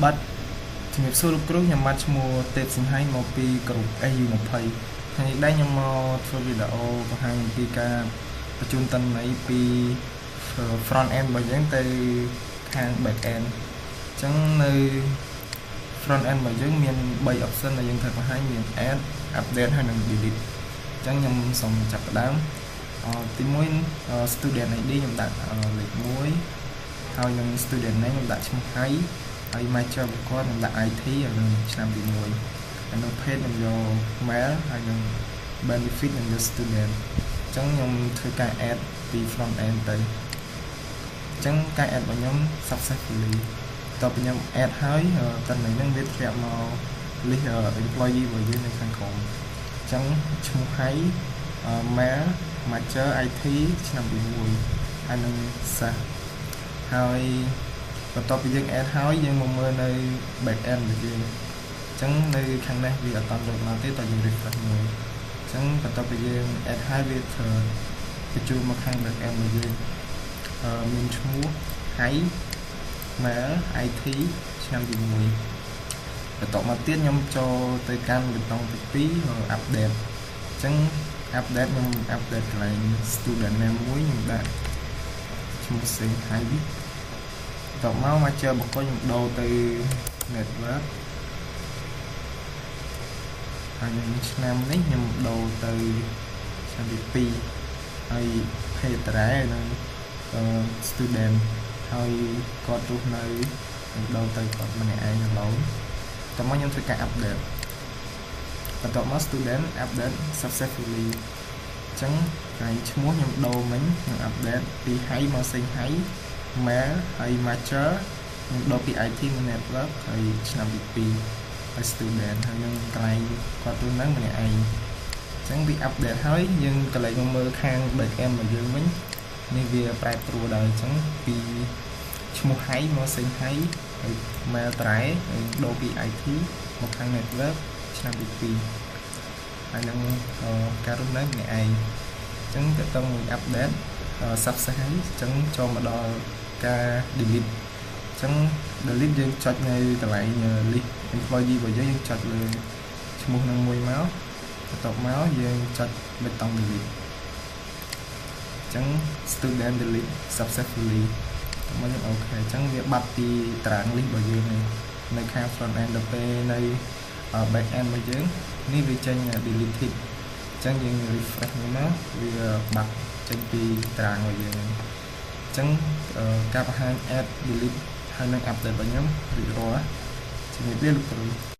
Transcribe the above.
bắtជំរាបសួរលោកគ្រូខ្ញុំបានឈ្មោះទេពសំហៃមកពីក្រុម AU20 ថ្ងៃនេះដែរខ្ញុំមកធ្វើវីដេអូបង្ហាញអំពីការបញ្ជូនទិន្នន័យពី front end របស់យើងទៅខាង back end អញ្ចឹងនៅ front end របស់យើងមាន3 option ដែលយើងត្រូវបង្ហាញមាន add update ហើយនិង delete អញ្ចឹងខ្ញុំសូមចាប់ផ្ដើមទី1 student ID ខ្ញុំដាក់លេខ1ហើយនឹង student name ខ្ញុំដាក់ឈ្មោះហៃហើយ major បុគ្គលខ្ញុំដាក់ IT ហើយនឹងឆ្នាំទី1ហើយនឹង page ខ្ញុំយក mail ហើយនឹង benefit ខ្ញុំយក student អញ្ចឹងខ្ញុំធ្វើការ add ពី front end ទៅអញ្ចឹងការ add របស់ខ្ញុំ successfully តទៅខ្ញុំ add ហើយតើនឹងវាធ្លាក់មក list employee របស់យើងនៅខាងក្រោមអញ្ចឹងឈ្មោះហៃ mail major IT ឆ្នាំទី1ហើយនឹងសាសហើយបន្ទាប់ពីយើង add ហើយយើងមកមើលនៅ back end របស់យើងអញ្ចឹងនៅខាងនេះវាអត់តាន់រត់មកទេតើយើង refresh មួយអញ្ចឹងបន្ទាប់ពីយើង add ហើយវាធ្វើបញ្ជូនមកខាង back end របស់យើងមានឈ្មោះហៃ mail IT ឆ្នាំទី1បន្ទាប់មកទៀតខ្ញុំចូលទៅកាន់ប៊ូតុងទី2 update អញ្ចឹង update ខ្ញុំ update កន្លែង student name មួយខ្ញុំដាក់ឈ្មោះសេហៃតមកមកជើបុគ្គលខ្ញុំដូរទៅ network ហើយឆ្នាំនេះខ្ញុំដូរទៅឆ្នាំទី2ហើយ page និង student ហើយគាត់រស់នៅខ្ញុំដូរទៅគាត់ម្នាក់ឯងឡូវតមកខ្ញុំធ្វើការ update បន្ទាប់មក student update successfully អញ្ចឹងហើយឈ្មោះខ្ញុំដូរមិញខ្ញុំ update ពីហៃមកសេហៃ mail ហើយ major ខ្ញុំដូរពី IT មក network ហើយឆ្នាំទី2ហើយ student ហើយនឹងកន្លែងគាត់រស់នៅម្នាក់ឯងអញ្ចឹងវា update ហើយយើងកន្លែងមកមើលខាង back end របស់យើងវិញនេះវាប្រែប្រួលដែរអញ្ចឹងពីឈ្មោះហៃមកសេហៃហើយ mail ត្រែហើយដូរពី IT មកខាង network ឆ្នាំទី2ហើយនឹងការរស់នៅម្នាក់ឯងអញ្ចឹងតើតើមួយ update success ហើយអញ្ចឹងចូលមកដល់ការ delete អញ្ចឹង delete យើងចុចនៅកន្លែង list employee របស់យើងចុចលើឈ្មោះនឹងមួយមកបន្ទាប់មកយើងចុចប៊ូតុង delete អញ្ចឹង student delete successfully មកយើងអូខេអញ្ចឹងវាបាត់ពីតារាង list របស់យើងនៅខាង front end ដល់ពេលនៅ back end របស់យើងនេះវាចេញ deleted អញ្ចឹងយើង refresh មកវាបាត់ចេញពីតារាងរបស់យើងអញ្ចឹងការបង្ហាញ add delete ហើយនឹង update របស់ខ្ញុំរួចរាល់ជំរាបលាលោកគ្រូ